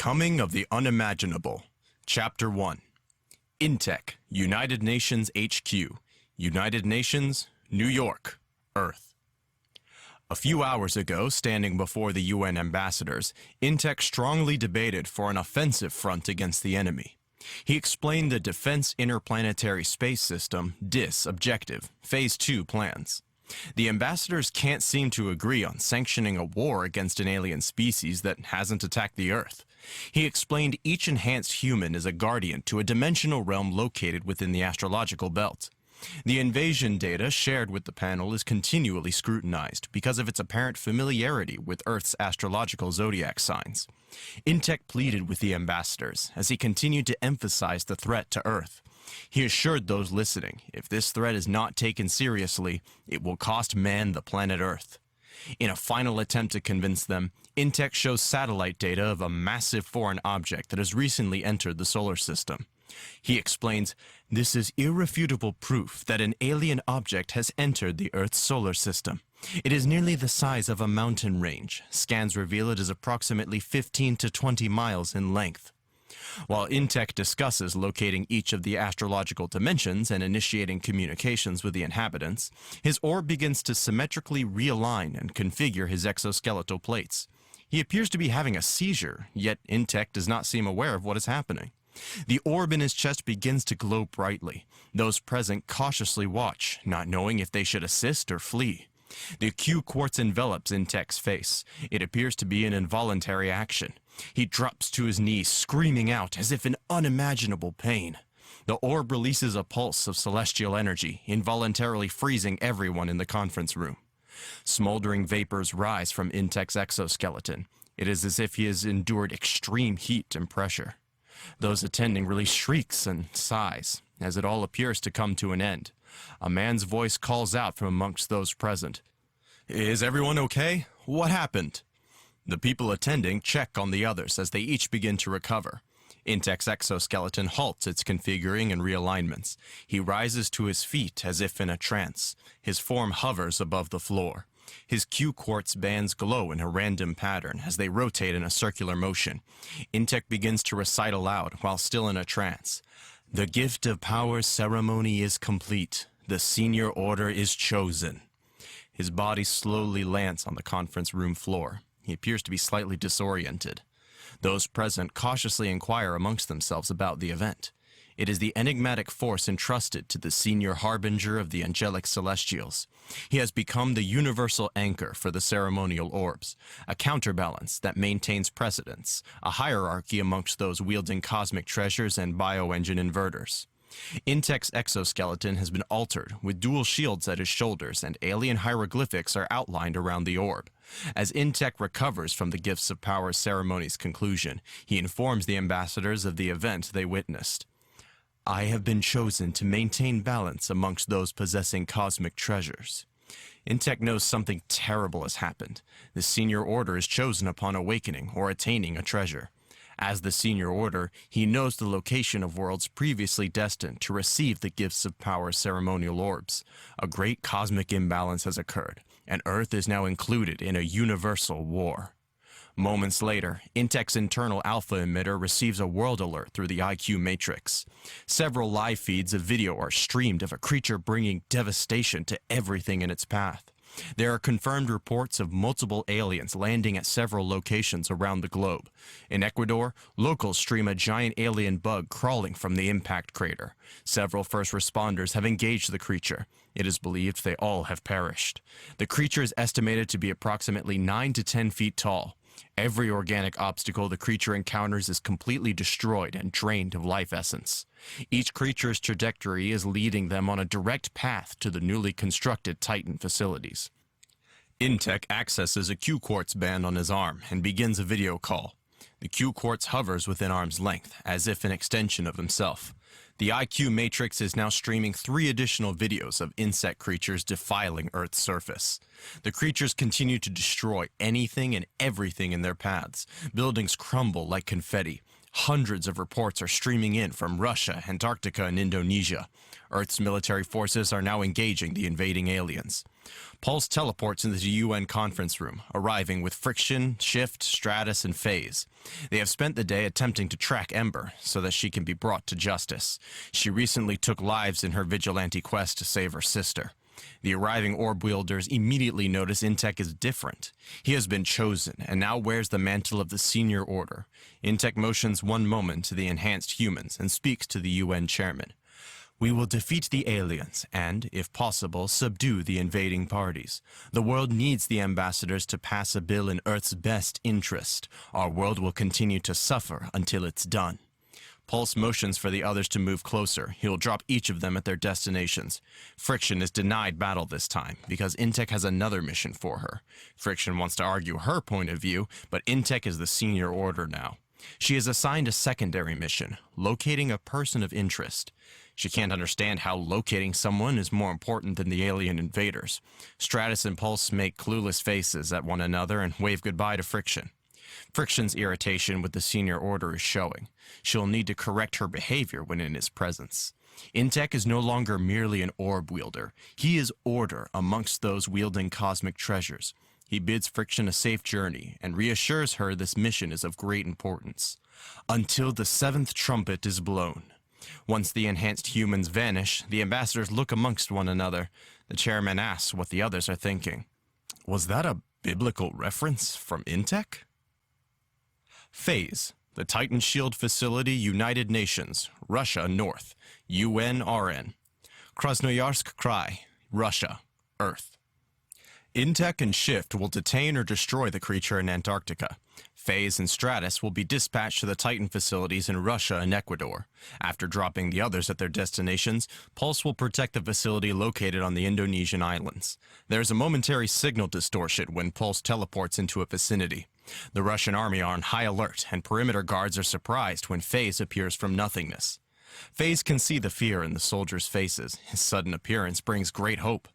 Coming of the Unimaginable, Chapter 1. Intech, United Nations HQ, United Nations, New York, Earth. A few hours ago, standing before the UN ambassadors, Intech strongly debated for an offensive front against the enemy. He explained the Defense Interplanetary Space System, DIS, objective, Phase 2 plans. The ambassadors can't seem to agree on sanctioning a war against an alien species that hasn't attacked the Earth. He explained each enhanced human is a guardian to a dimensional realm located within the astrological belt. The invasion data shared with the panel is continually scrutinized because of its apparent familiarity with Earth's astrological zodiac signs. Intech pleaded with the ambassadors as he continued to emphasize the threat to Earth. He assured those listening, if this threat is not taken seriously, it will cost man the planet Earth. In a final attempt to convince them, Intech shows satellite data of a massive foreign object that has recently entered the solar system. He explains, this is irrefutable proof that an alien object has entered the Earth's solar system. It is nearly the size of a mountain range. Scans reveal it is approximately 15 to 20 miles in length. While Intech discusses locating each of the astrological dimensions and initiating communications with the inhabitants, his orb begins to symmetrically realign and configure his exoskeletal plates. He appears to be having a seizure, yet Intech does not seem aware of what is happening. The orb in his chest begins to glow brightly. Those present cautiously watch, not knowing if they should assist or flee. The Q quartz envelops Intech's face. It appears to be an involuntary action. He drops to his knees, screaming out as if in unimaginable pain. The orb releases a pulse of celestial energy, involuntarily freezing everyone in the conference room. Smoldering vapors rise from Intech's exoskeleton. It is as if he has endured extreme heat and pressure. Those attending release shrieks and sighs, as it all appears to come to an end. A man's voice calls out from amongst those present. "Is everyone okay? What happened?" The people attending check on the others as they each begin to recover. Intech's exoskeleton halts its configuring and realignments. He rises to his feet as if in a trance. His form hovers above the floor. His Q-quartz bands glow in a random pattern as they rotate in a circular motion. Intech begins to recite aloud while still in a trance. The gift of power ceremony is complete. The senior order is chosen. His body slowly lands on the conference room floor. He appears to be slightly disoriented. Those present cautiously inquire amongst themselves about the event. It is the enigmatic force entrusted to the senior harbinger of the angelic celestials. He has become the universal anchor for the ceremonial orbs, a counterbalance that maintains precedence, a hierarchy amongst those wielding cosmic treasures and bioengine inverters. Intech's exoskeleton has been altered, with dual shields at his shoulders, and alien hieroglyphics are outlined around the orb. As Intech recovers from the Gifts of Power ceremony's conclusion, he informs the ambassadors of the event they witnessed. I have been chosen to maintain balance amongst those possessing cosmic treasures. Intech knows something terrible has happened. The senior order is chosen upon awakening or attaining a treasure. As the senior order, he knows the location of worlds previously destined to receive the Gifts of Power ceremonial orbs. A great cosmic imbalance has occurred, and Earth is now included in a universal war. Moments later, Intech's internal alpha emitter receives a world alert through the IQ matrix. Several live feeds of video are streamed of a creature bringing devastation to everything in its path. There are confirmed reports of multiple aliens landing at several locations around the globe. In Ecuador, locals stream a giant alien bug crawling from the impact crater. Several first responders have engaged the creature. It is believed they all have perished. The creature is estimated to be approximately 9 to 10 feet tall. Every organic obstacle the creature encounters is completely destroyed and drained of life essence. Each creature's trajectory is leading them on a direct path to the newly constructed Titan facilities. Intech accesses a Q-quartz band on his arm and begins a video call. The Q-quartz hovers within arm's length, as if an extension of himself. The IQ matrix is now streaming 3 additional videos of insect creatures defiling Earth's surface. The creatures continue to destroy anything and everything in their paths. Buildings crumble like confetti. Hundreds of reports are streaming in from Russia, Antarctica, and Indonesia. Earth's military forces are now engaging the invading aliens. Pulse teleports into the UN conference room, arriving with Friction, Shift, Stratus, and Phase. They have spent the day attempting to track Ember so that she can be brought to justice. She recently took lives in her vigilante quest to save her sister. The arriving orb wielders immediately notice Intek is different. He has been chosen and now wears the mantle of the Senior Order. Intek motions one moment to the enhanced humans and speaks to the UN chairman. We will defeat the aliens and, if possible, subdue the invading parties. The world needs the ambassadors to pass a bill in Earth's best interest. Our world will continue to suffer until it's done. Pulse motions for the others to move closer. He will drop each of them at their destinations. Friction is denied battle this time because Intek has another mission for her. Friction wants to argue her point of view, but Intek is the Senior Order now. She is assigned a secondary mission, locating a person of interest. She can't understand how locating someone is more important than the alien invaders. Stratus and Pulse make clueless faces at one another and wave goodbye to Friction. Friction's irritation with the Senior Order is showing. She'll need to correct her behavior when in his presence. Intek is no longer merely an orb wielder. He is order amongst those wielding cosmic treasures. He bids Friction a safe journey and reassures her this mission is of great importance. Until the seventh trumpet is blown. Once the enhanced humans vanish, the ambassadors look amongst one another. The chairman asks what the others are thinking. Was that a biblical reference from Intek? Phase, the Titan Shield Facility, United Nations, Russia, North, UNRN. Krasnoyarsk Krai, Russia, Earth. Intek and Shift will detain or destroy the creature in Antarctica. Phase and Stratus will be dispatched to the Titan facilities in Russia and Ecuador. After dropping the others at their destinations, Pulse will protect the facility located on the Indonesian islands. There is a momentary signal distortion when Pulse teleports into a vicinity. The Russian army are on high alert, and perimeter guards are surprised when Phase appears from nothingness. Phase can see the fear in the soldiers' faces. His sudden appearance brings great hope.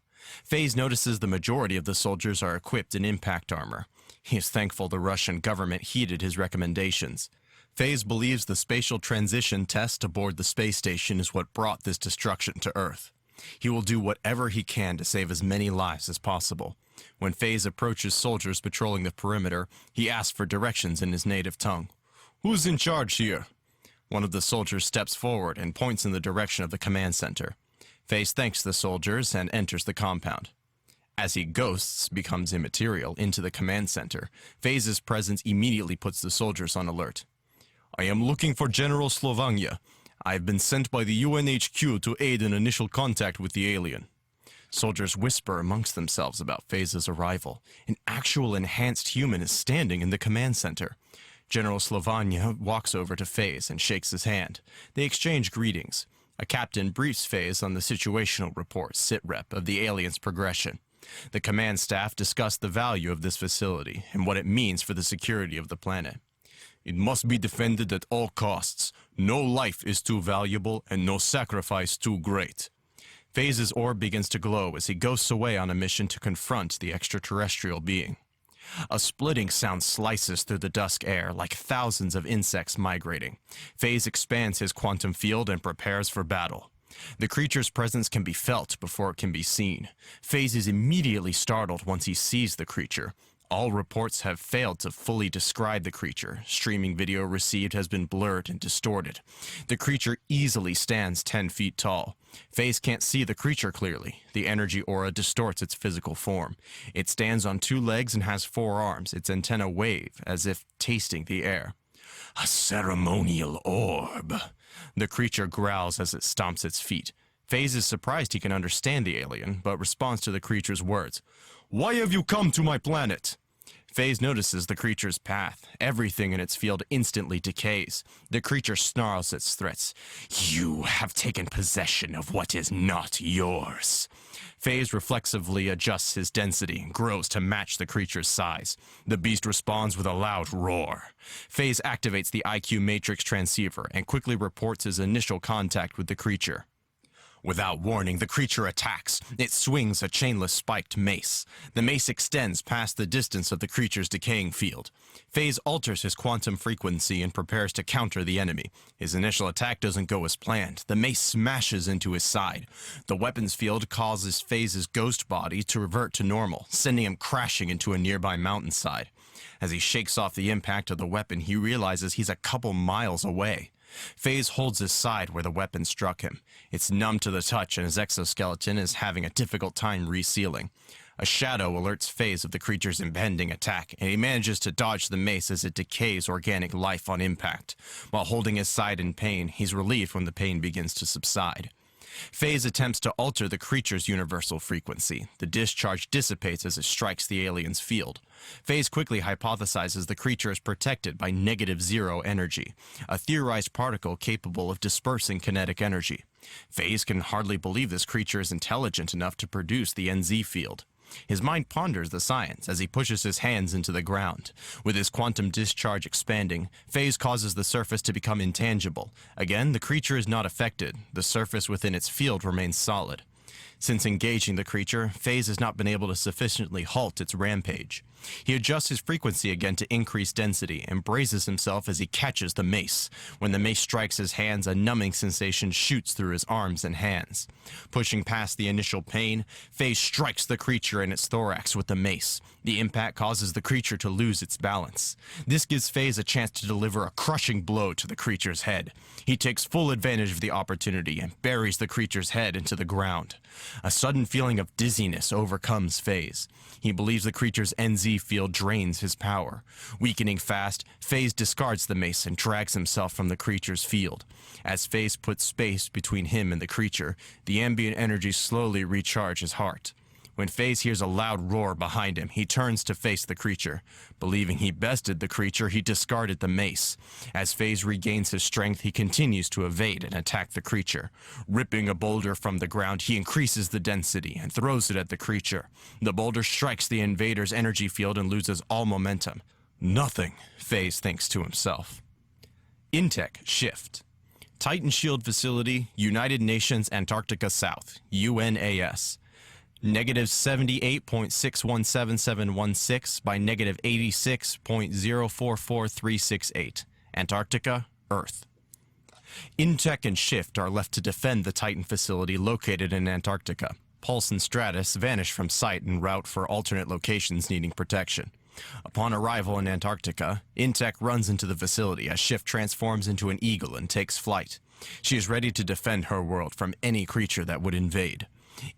Phase notices the majority of the soldiers are equipped in impact armor. He is thankful the Russian government heeded his recommendations. Phase believes the spatial transition test aboard the space station is what brought this destruction to Earth. He will do whatever he can to save as many lives as possible. When Phase approaches soldiers patrolling the perimeter, he asks for directions in his native tongue. Who's in charge here? One of the soldiers steps forward and points in the direction of the command center. Phase thanks the soldiers and enters the compound. As he ghosts, becomes immaterial, into the command center, Phase's presence immediately puts the soldiers on alert. I am looking for General Slovania. I have been sent by the UNHQ to aid in initial contact with the alien. Soldiers whisper amongst themselves about Phase's arrival. An actual enhanced human is standing in the command center. General Slovania walks over to Phase and shakes his hand. They exchange greetings. A captain briefs Phase on the situational report, sitrep, of the alien's progression. The command staff discuss the value of this facility and what it means for the security of the planet. It must be defended at all costs. No life is too valuable and no sacrifice too great. Phase's orb begins to glow as he ghosts away on a mission to confront the extraterrestrial being. A splitting sound slices through the dusk air like thousands of insects migrating. Phase expands his quantum field and prepares for battle. The creature's presence can be felt before it can be seen. Phase is immediately startled once he sees the creature. All reports have failed to fully describe the creature. Streaming video received has been blurred and distorted. The creature easily stands 10 feet tall. Phase can't see the creature clearly. The energy aura distorts its physical form. It stands on 2 legs and has 4 arms. Its antennae wave as if tasting the air. A ceremonial orb. The creature growls as it stomps its feet. Phase is surprised he can understand the alien, but responds to the creature's words. Why have you come to my planet? Phase notices the creature's path. Everything in its field instantly decays. The creature snarls its threats. You have taken possession of what is not yours. Phase reflexively adjusts his density and grows to match the creature's size. The beast responds with a loud roar. Phase activates the IQ matrix transceiver and quickly reports his initial contact with the creature. Without warning, the creature attacks. It swings a chainless spiked mace. The mace extends past the distance of the creature's decaying field. FaZe alters his quantum frequency and prepares to counter the enemy. His initial attack doesn't go as planned. The mace smashes into his side. The weapons field causes FaZe's ghost body to revert to normal, sending him crashing into a nearby mountainside. As he shakes off the impact of the weapon, he realizes he's a couple miles away. FaZe holds his side where the weapon struck him. It's numb to the touch, and his exoskeleton is having a difficult time resealing. A shadow alerts FaZe of the creature's impending attack, and he manages to dodge the mace as it decays organic life on impact. While holding his side in pain, he's relieved when the pain begins to subside. FaZe attempts to alter the creature's universal frequency. The discharge dissipates as it strikes the alien's field. FaZe quickly hypothesizes the creature is protected by -0 energy, a theorized particle capable of dispersing kinetic energy. FaZe can hardly believe this creature is intelligent enough to produce the NZ field. His mind ponders the science as he pushes his hands into the ground. With his quantum discharge expanding, FaZe causes the surface to become intangible. Again, the creature is not affected. The surface within its field remains solid. Since engaging the creature, FaZe has not been able to sufficiently halt its rampage. He adjusts his frequency again to increase density and braces himself as he catches the mace. When the mace strikes his hands, a numbing sensation shoots through his arms and hands. Pushing past the initial pain, FaZe strikes the creature in its thorax with the mace. The impact causes the creature to lose its balance. This gives FaZe a chance to deliver a crushing blow to the creature's head. He takes full advantage of the opportunity and buries the creature's head into the ground. A sudden feeling of dizziness overcomes FaZe. He believes the creature's NZ field drains his power. Weakening fast, FaZe discards the mace and drags himself from the creature's field. As FaZe puts space between him and the creature, the ambient energy slowly recharges his heart. When FaZe hears a loud roar behind him, he turns to face the creature. Believing he bested the creature, he discarded the mace. As FaZe regains his strength, he continues to evade and attack the creature. Ripping a boulder from the ground, he increases the density and throws it at the creature. The boulder strikes the invader's energy field and loses all momentum. Nothing, FaZe thinks to himself. Intech Shift. Titan Shield Facility, United Nations, Antarctica South, UNAS. -78.617716 by -86.044368. Antarctica, Earth. Intech and Shift are left to defend the Titan facility located in Antarctica. Pulse and Stratus vanish from sight en route for alternate locations needing protection. Upon arrival in Antarctica, Intech runs into the facility as Shift transforms into an eagle and takes flight. She is ready to defend her world from any creature that would invade.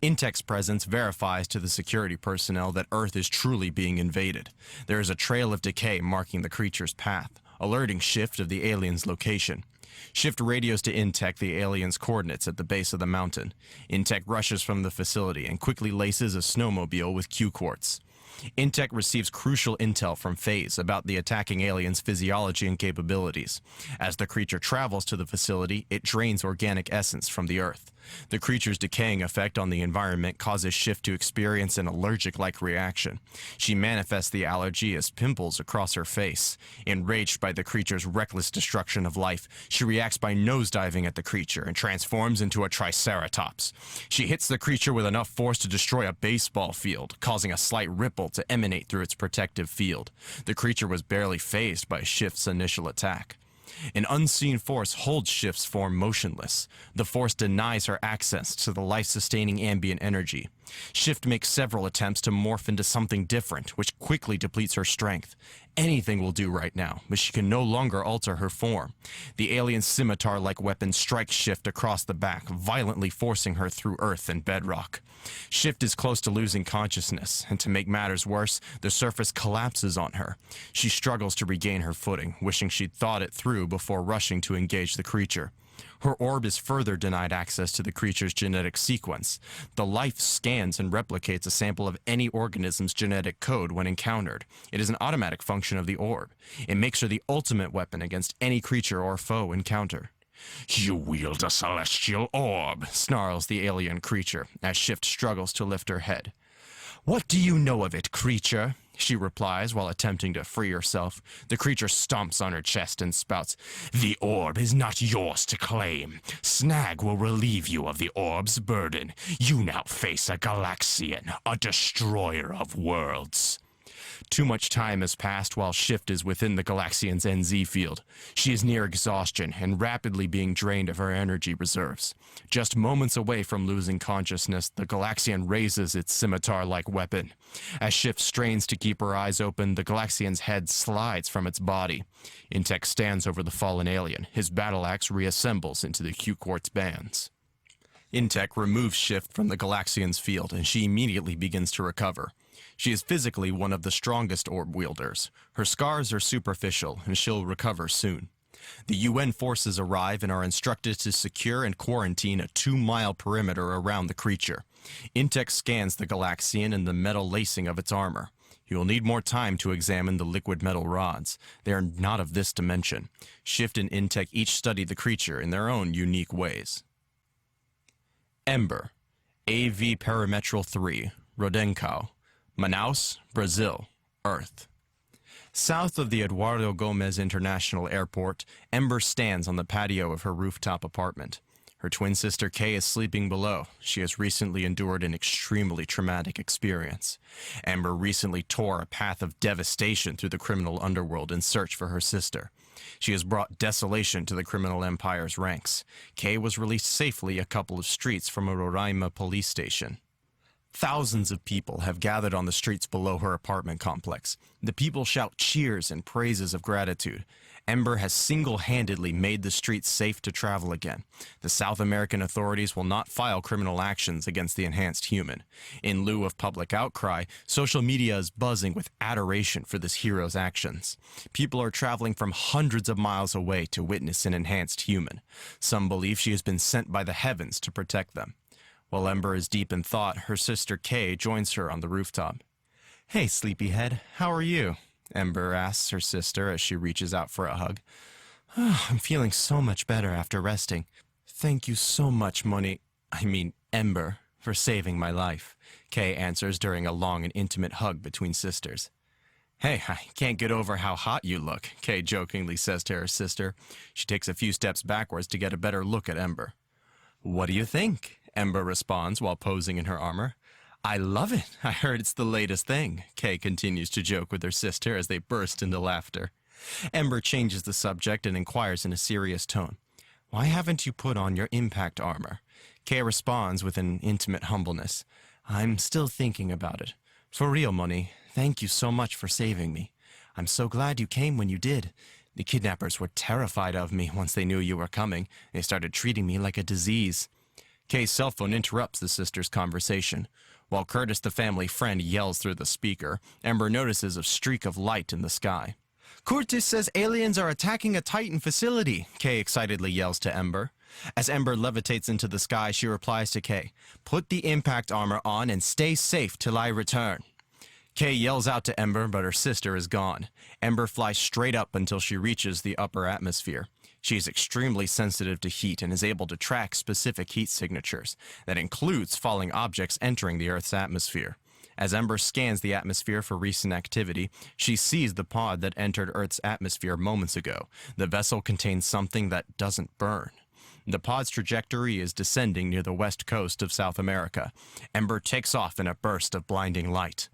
Intech's presence verifies to the security personnel that Earth is truly being invaded. There is a trail of decay marking the creature's path, alerting Shift of the alien's location. Shift radios to Intech the alien's coordinates at the base of the mountain. Intech rushes from the facility and quickly laces a snowmobile with Q-quartz. Intech receives crucial intel from FaZe about the attacking alien's physiology and capabilities. As the creature travels to the facility, it drains organic essence from the Earth. The creature's decaying effect on the environment causes Shift to experience an allergic-like reaction. She manifests the allergy as pimples across her face. Enraged by the creature's reckless destruction of life, she reacts by nosediving at the creature and transforms into a triceratops. She hits the creature with enough force to destroy a baseball field, causing a slight ripple to emanate through its protective field. The creature was barely fazed by Shift's initial attack. An unseen force holds Shift's form motionless. The force denies her access to the life-sustaining ambient energy. Shift makes several attempts to morph into something different, which quickly depletes her strength. Anything will do right now, but she can no longer alter her form. The alien scimitar-like weapon strikes Shift across the back, violently forcing her through earth and bedrock. Shift is close to losing consciousness, and to make matters worse, the surface collapses on her. She struggles to regain her footing, wishing she'd thought it through before rushing to engage the creature. Her orb is further denied access to the creature's genetic sequence. The life scans and replicates a sample of any organism's genetic code when encountered. It is an automatic function of the orb. It makes her the ultimate weapon against any creature or foe encountered. "You wield a celestial orb," snarls the alien creature, as Shift struggles to lift her head. "What do you know of it, creature?" she replies while attempting to free herself. The creature stomps on her chest and spouts, "The orb is not yours to claim. Snag will relieve you of the orb's burden. You now face a Galaxian, a destroyer of worlds." Too much time has passed while Shift is within the Galaxian's NZ field. She is near exhaustion and rapidly being drained of her energy reserves. Just moments away from losing consciousness, the Galaxian raises its scimitar-like weapon. As Shift strains to keep her eyes open, the Galaxian's head slides from its body. Intek stands over the fallen alien. His battle axe reassembles into the Q-Quartz bands. Intek removes Shift from the Galaxian's field, and she immediately begins to recover. She is physically one of the strongest orb wielders. Her scars are superficial, and she'll recover soon. The UN forces arrive and are instructed to secure and quarantine a 2-mile perimeter around the creature. Intek scans the Galaxian and the metal lacing of its armor. He will need more time to examine the liquid metal rods. They are not of this dimension. Shift and Intek each study the creature in their own unique ways. Ember, AV Perimetral 3, Rodenkau, Manaus, Brazil, Earth. South of the Eduardo Gomez International Airport, Ember stands on the patio of her rooftop apartment. Her twin sister Kay is sleeping below. She has recently endured an extremely traumatic experience. Ember recently tore a path of devastation through the criminal underworld in search for her sister. She has brought desolation to the criminal empire's ranks. Kay was released safely a couple of streets from a Roraima police station. Thousands of people have gathered on the streets below her apartment complex. The people shout cheers and praises of gratitude. Ember has single-handedly made the streets safe to travel again. The South American authorities will not file criminal actions against the enhanced human. In lieu of public outcry, social media is buzzing with adoration for this hero's actions. People are traveling from hundreds of miles away to witness an enhanced human. Some believe she has been sent by the heavens to protect them. While Ember is deep in thought, her sister Kay joins her on the rooftop. "Hey, sleepyhead, how are you?" Ember asks her sister as she reaches out for a hug. "I'm feeling so much better after resting. Thank you so much, Ember, for saving my life," Kay answers during a long and intimate hug between sisters. "Hey, I can't get over how hot you look," Kay jokingly says to her sister. She takes a few steps backwards to get a better look at Ember. "What do you think?" Ember responds while posing in her armor. "I love it. I heard it's the latest thing," Kay continues to joke with her sister as they burst into laughter. Ember changes the subject and inquires in a serious tone, "Why haven't you put on your impact armor?" Kay responds with an intimate humbleness, "I'm still thinking about it. For real, Moni, thank you so much for saving me. I'm so glad you came when you did. The kidnappers were terrified of me once they knew you were coming. They started treating me like a disease." Kay's cell phone interrupts the sisters' conversation. While Curtis, the family friend, yells through the speaker, Ember notices a streak of light in the sky. "Curtis says aliens are attacking a Titan facility," Kay excitedly yells to Ember. As Ember levitates into the sky, she replies to Kay, "Put the impact armor on and stay safe till I return." Kay yells out to Ember, but her sister is gone. Ember flies straight up until she reaches the upper atmosphere. She is extremely sensitive to heat and is able to track specific heat signatures. That includes falling objects entering the Earth's atmosphere. As Ember scans the atmosphere for recent activity, she sees the pod that entered Earth's atmosphere moments ago. The vessel contains something that doesn't burn. The pod's trajectory is descending near the west coast of South America. Ember takes off in a burst of blinding light.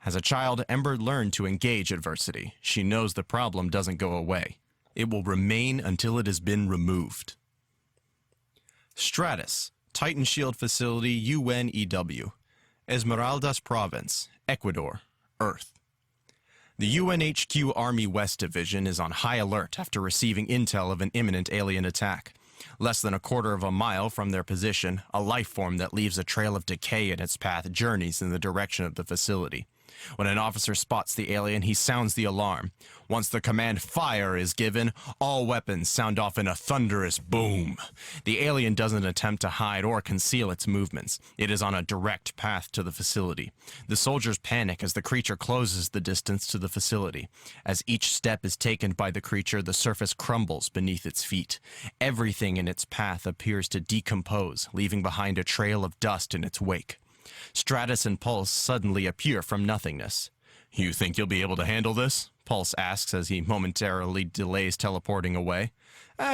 As a child, Ember learned to engage adversity. She knows the problem doesn't go away. It will remain until it has been removed. Stratus, Titan Shield Facility UNEW, Esmeraldas Province, Ecuador, Earth. The UNHQ Army West Division is on high alert after receiving intel of an imminent alien attack. Less than a quarter of a mile from their position, a life form that leaves a trail of decay in its path journeys in the direction of the facility. When an officer spots the alien, he sounds the alarm. Once the command "fire" is given, all weapons sound off in a thunderous boom. The alien doesn't attempt to hide or conceal its movements. It is on a direct path to the facility. The soldiers panic as the creature closes the distance to the facility. As each step is taken by the creature, the surface crumbles beneath its feet. Everything in its path appears to decompose, leaving behind a trail of dust in its wake. Stratus and Pulse suddenly appear from nothingness. You think you'll be able to handle this? Pulse asks as he momentarily delays teleporting away.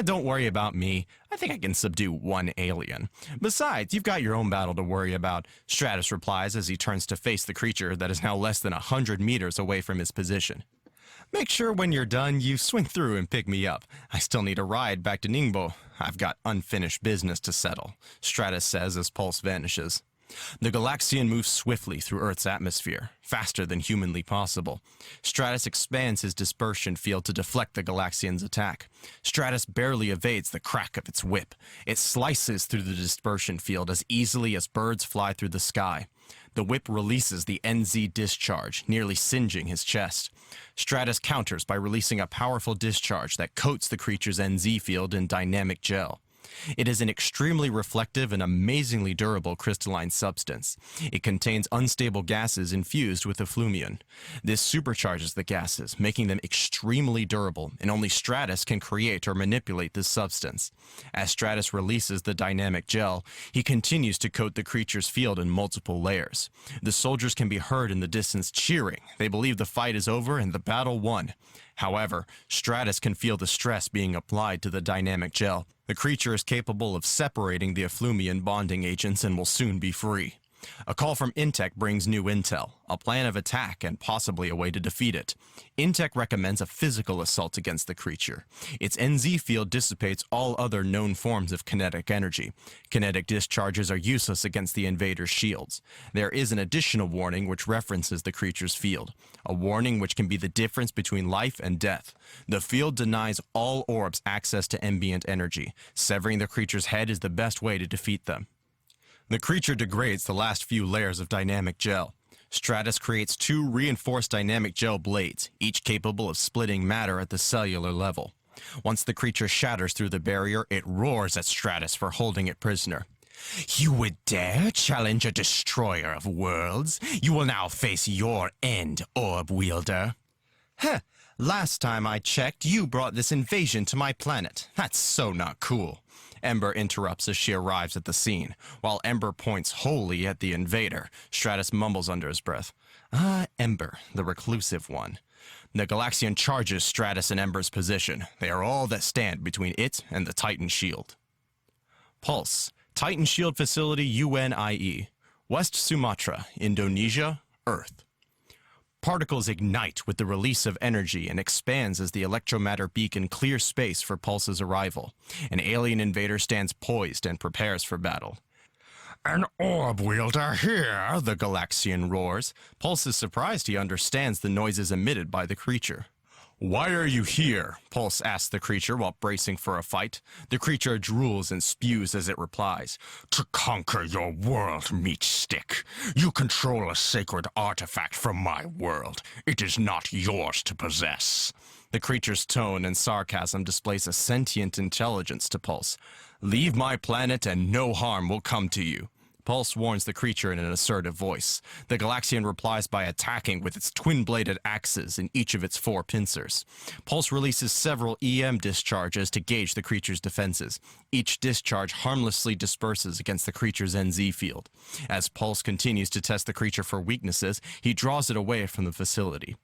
Don't worry about me. I think I can subdue one alien. Besides, you've got your own battle to worry about, Stratus replies as he turns to face the creature that is now less than 100 meters away from his position. Make sure when you're done, you swing through and pick me up. I still need a ride back to Ningbo. I've got unfinished business to settle, Stratus says as Pulse vanishes. The Galaxian moves swiftly through Earth's atmosphere, faster than humanly possible. Stratus expands his dispersion field to deflect the Galaxian's attack. Stratus barely evades the crack of its whip. It slices through the dispersion field as easily as birds fly through the sky. The whip releases the NZ discharge, nearly singeing his chest. Stratus counters by releasing a powerful discharge that coats the creature's NZ field in dynamic gel. It is an extremely reflective and amazingly durable crystalline substance. It contains unstable gases infused with efflumium. This supercharges the gases, making them extremely durable, and only Stratus can create or manipulate this substance. As Stratus releases the dynamic gel, he continues to coat the creature's field in multiple layers. The soldiers can be heard in the distance cheering. They believe the fight is over and the battle won. However, Stratus can feel the stress being applied to the dynamic gel. The creature is capable of separating the efflumium bonding agents and will soon be free. A call from Intech brings new intel, a plan of attack, and possibly a way to defeat it. Intech recommends a physical assault against the creature. Its NZ field dissipates all other known forms of kinetic energy. Kinetic discharges are useless against the invader's shields. There is an additional warning which references the creature's field, a warning which can be the difference between life and death. The field denies all orbs access to ambient energy. Severing the creature's head is the best way to defeat them. The creature degrades the last few layers of dynamic gel. Stratus creates 2 reinforced dynamic gel blades, each capable of splitting matter at the cellular level. Once the creature shatters through the barrier, it roars at Stratus for holding it prisoner. You would dare challenge a destroyer of worlds? You will now face your end, orb wielder. Heh, last time I checked, you brought this invasion to my planet. That's so not cool. Ember interrupts as she arrives at the scene. While Ember points wholly at the invader, Stratus mumbles under his breath. Ember, the reclusive one. The Galaxian charges Stratus and Ember's position. They are all that stand between it and the Titan shield. Pulse, Titan shield facility UNIE, West Sumatra, Indonesia, Earth. Particles ignite with the release of energy and expands as the electromatter beacon clears space for Pulse's arrival. An alien invader stands poised and prepares for battle. An orb wielder here, the Galaxian roars. Pulse is surprised he understands the noises emitted by the creature. Why are you here? Pulse asks the creature while bracing for a fight. The creature drools and spews as it replies. To conquer your world, meat stick. You control a sacred artifact from my world. It is not yours to possess. The creature's tone and sarcasm displays a sentient intelligence to Pulse. Leave my planet and no harm will come to you. Pulse warns the creature in an assertive voice. The Galaxian replies by attacking with its twin-bladed axes in each of its 4 pincers. Pulse releases several EM discharges to gauge the creature's defenses. Each discharge harmlessly disperses against the creature's NZ field. As Pulse continues to test the creature for weaknesses, he draws it away from the facility.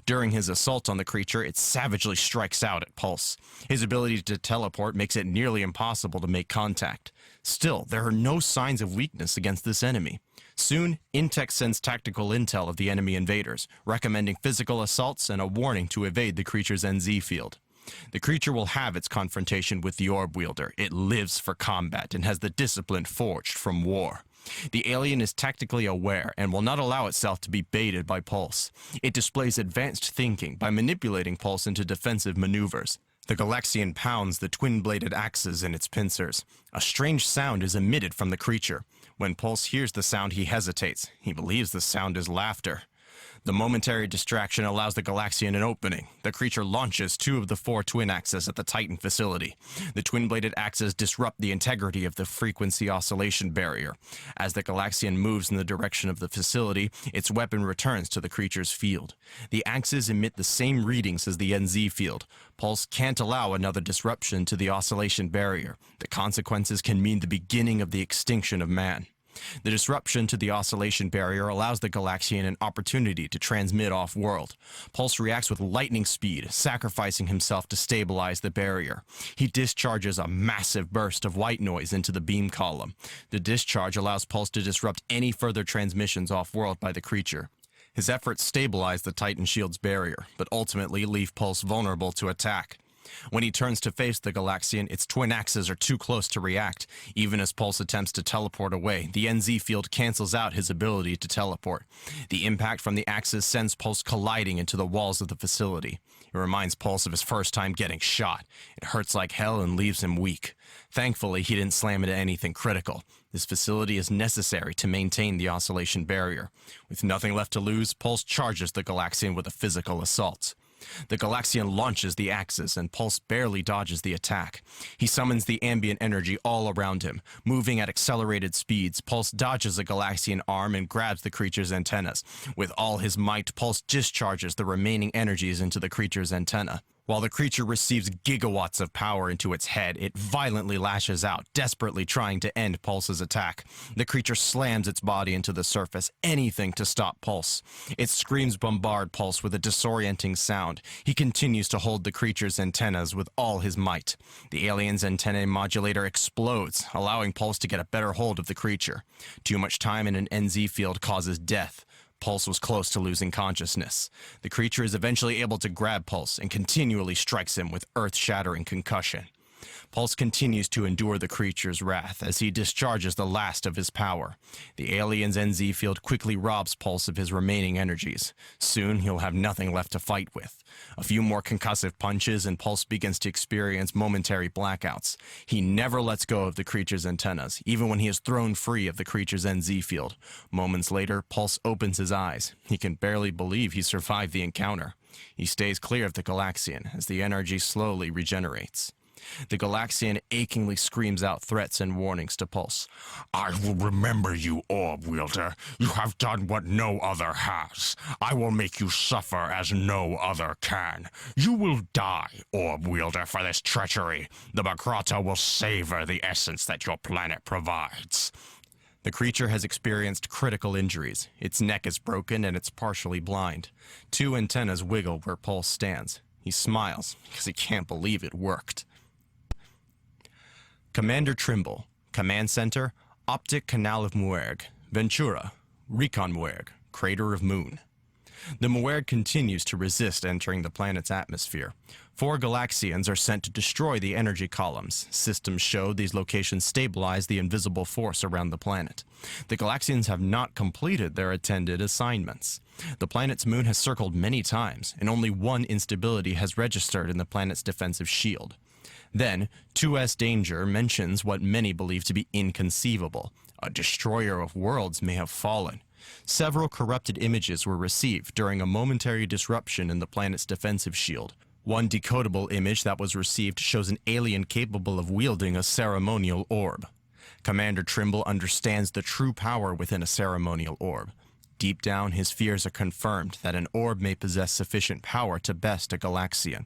During his assault on the creature, it savagely strikes out at Pulse. His ability to teleport makes it nearly impossible to make contact. Still, there are no signs of weakness against this enemy. Soon, Intech sends tactical intel of the enemy invaders, recommending physical assaults and a warning to evade the creature's NZ field. The creature will have its confrontation with the orb wielder. It lives for combat and has the discipline forged from war. The alien is tactically aware and will not allow itself to be baited by Pulse. It displays advanced thinking by manipulating Pulse into defensive maneuvers. The Galaxian pounds the twin-bladed axes in its pincers. A strange sound is emitted from the creature. When Pulse hears the sound, he hesitates. He believes the sound is laughter. The momentary distraction allows the Galaxian an opening. The creature launches 2 of the 4 twin axes at the Titan facility. The twin-bladed axes disrupt the integrity of the frequency oscillation barrier. As the Galaxian moves in the direction of the facility, its weapon returns to the creature's field. The axes emit the same readings as the NZ field. Pulse can't allow another disruption to the oscillation barrier. The consequences can mean the beginning of the extinction of man. The disruption to the oscillation barrier allows the Galaxian an opportunity to transmit off-world. Pulse reacts with lightning speed, sacrificing himself to stabilize the barrier. He discharges a massive burst of white noise into the beam column. The discharge allows Pulse to disrupt any further transmissions off-world by the creature. His efforts stabilize the Titan shield's barrier, but ultimately leave Pulse vulnerable to attack. When he turns to face the Galaxian, its twin axes are too close to react. Even as Pulse attempts to teleport away, the NZ field cancels out his ability to teleport. The impact from the axes sends Pulse colliding into the walls of the facility. It reminds Pulse of his first time getting shot. It hurts like hell and leaves him weak. Thankfully, he didn't slam into anything critical. This facility is necessary to maintain the oscillation barrier. With nothing left to lose, Pulse charges the Galaxian with a physical assault. The Galaxian launches the axis, and Pulse barely dodges the attack. He summons the ambient energy all around him. Moving at accelerated speeds, Pulse dodges a Galaxian arm and grabs the creature's antennas. With all his might, Pulse discharges the remaining energies into the creature's antenna. While the creature receives gigawatts of power into its head, it violently lashes out, desperately trying to end Pulse's attack. The creature slams its body into the surface, anything to stop Pulse. Its screams bombard Pulse with a disorienting sound. He continues to hold the creature's antennas with all his might. The alien's antennae modulator explodes, allowing Pulse to get a better hold of the creature. Too much time in an NZ field causes death. Pulse was close to losing consciousness. The creature is eventually able to grab Pulse and continually strikes him with earth-shattering concussion. Pulse continues to endure the creature's wrath as he discharges the last of his power. The alien's NZ field quickly robs Pulse of his remaining energies. Soon he'll have nothing left to fight with. A few more concussive punches and Pulse begins to experience momentary blackouts. He never lets go of the creature's antennas, even when he is thrown free of the creature's NZ field. Moments later, Pulse opens his eyes. He can barely believe he survived the encounter. He stays clear of the Galaxian as the energy slowly regenerates. The Galaxian achingly screams out threats and warnings to Pulse. I will remember you, Orb Wielder. You have done what no other has. I will make you suffer as no other can. You will die, Orb Wielder, for this treachery. The Bahkrata will savor the essence that your planet provides. The creature has experienced critical injuries. Its neck is broken and it's partially blind. 2 antennas wiggle where Pulse stands. He smiles because he can't believe it worked. Commander Trimble, Command Center, Optic Canal of Muerg, Ventura, Recon Muerg, Crater of Moon. The Muerg continues to resist entering the planet's atmosphere. 4 Galaxians are sent to destroy the energy columns. Systems show these locations stabilize the invisible force around the planet. The Galaxians have not completed their intended assignments. The planet's moon has circled many times, and only 1 instability has registered in the planet's defensive shield. Then, 2S Danger mentions what many believe to be inconceivable. A destroyer of worlds may have fallen. Several corrupted images were received during a momentary disruption in the planet's defensive shield. One decodable image that was received shows an alien capable of wielding a ceremonial orb. Commander Trimble understands the true power within a ceremonial orb. Deep down, his fears are confirmed that an orb may possess sufficient power to best a Galaxian.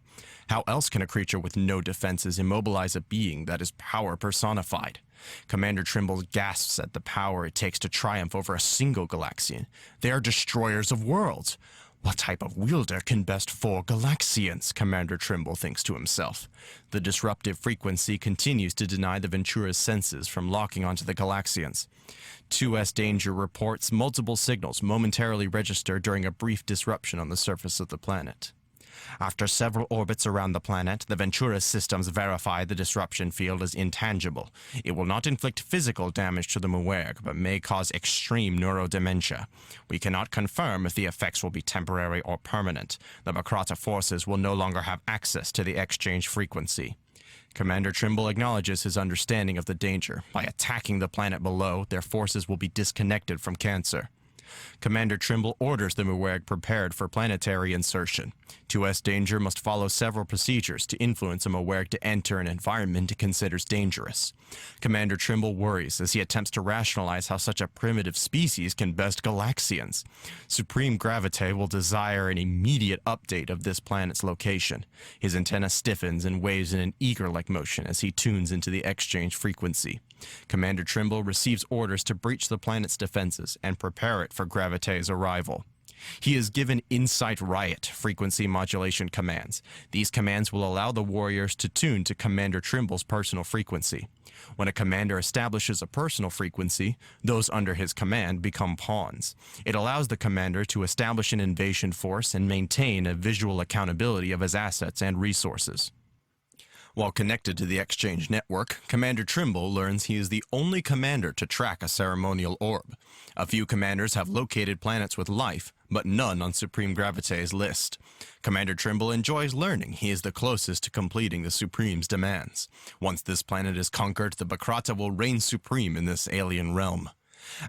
How else can a creature with no defenses immobilize a being that is power personified? Commander Trimble gasps at the power it takes to triumph over a single Galaxian. They are destroyers of worlds. What type of wielder can best 4 Galaxians? Commander Trimble thinks to himself. The disruptive frequency continues to deny the Ventura's senses from locking onto the Galaxians. 2S Danger reports multiple signals momentarily register during a brief disruption on the surface of the planet. After several orbits around the planet, the Ventura systems verify the disruption field is intangible. It will not inflict physical damage to the Muerg, but may cause extreme neurodementia. We cannot confirm if the effects will be temporary or permanent. The Bahkrata forces will no longer have access to the exchange frequency. Commander Trimble acknowledges his understanding of the danger. By attacking the planet below, their forces will be disconnected from Cancer. Commander Trimble orders the Muerg prepared for planetary insertion. 2S Danger must follow several procedures to influence a Muerg to enter an environment it considers dangerous. Commander Trimble worries as he attempts to rationalize how such a primitive species can best Galaxians. Supreme Gravite will desire an immediate update of this planet's location. His antenna stiffens and waves in an eager-like motion as he tunes into the exchange frequency. Commander Trimble receives orders to breach the planet's defenses and prepare it for Gravité's arrival. He is given Insight Riot frequency modulation commands. These commands will allow the warriors to tune to Commander Trimble's personal frequency. When a commander establishes a personal frequency, those under his command become pawns. It allows the commander to establish an invasion force and maintain a visual accountability of his assets and resources. While connected to the Exchange network, Commander Trimble learns he is the only commander to track a ceremonial orb. A few commanders have located planets with life, but none on Supreme Gravité's list. Commander Trimble enjoys learning he is the closest to completing the Supreme's demands. Once this planet is conquered, the Bahkrata will reign supreme in this alien realm.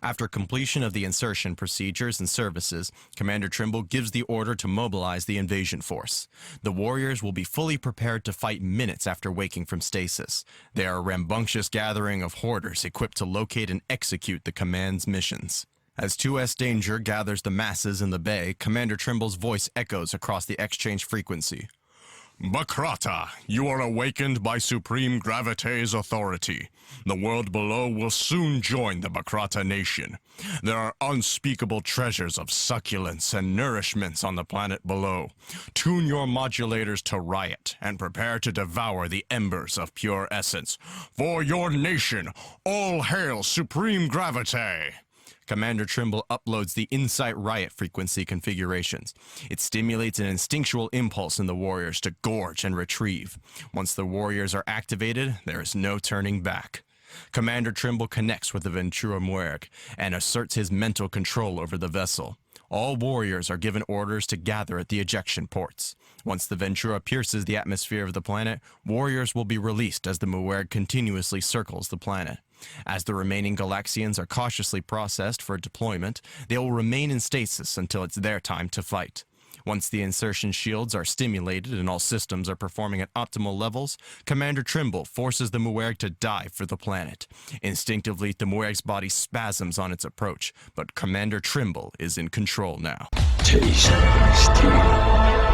After completion of the insertion procedures and services, Commander Trimble gives the order to mobilize the invasion force. The warriors will be fully prepared to fight minutes after waking from stasis. They are a rambunctious gathering of hoarders equipped to locate and execute the command's missions. As 2S Danger gathers the masses in the bay, Commander Trimble's voice echoes across the exchange frequency. Bahkrata, you are awakened by Supreme Gravité's authority. The world below will soon join the Bahkrata nation. There are unspeakable treasures of succulence and nourishments on the planet below. Tune your modulators to riot and prepare to devour the embers of pure essence. For your nation, all hail Supreme Gravité! Commander Trimble uploads the Insight Riot frequency configurations. It stimulates an instinctual impulse in the warriors to gorge and retrieve. Once the warriors are activated, there is no turning back. Commander Trimble connects with the Ventura Muerg and asserts his mental control over the vessel. All warriors are given orders to gather at the ejection ports. Once the Ventura pierces the atmosphere of the planet, warriors will be released as the Muerg continuously circles the planet. As the remaining Galaxians are cautiously processed for deployment, they will remain in stasis until it's their time to fight. Once the insertion shields are stimulated and all systems are performing at optimal levels, Commander Trimble forces the Muerg to dive for the planet. Instinctively, the Muerg's body spasms on its approach, but Commander Trimble is in control now. Taste steel.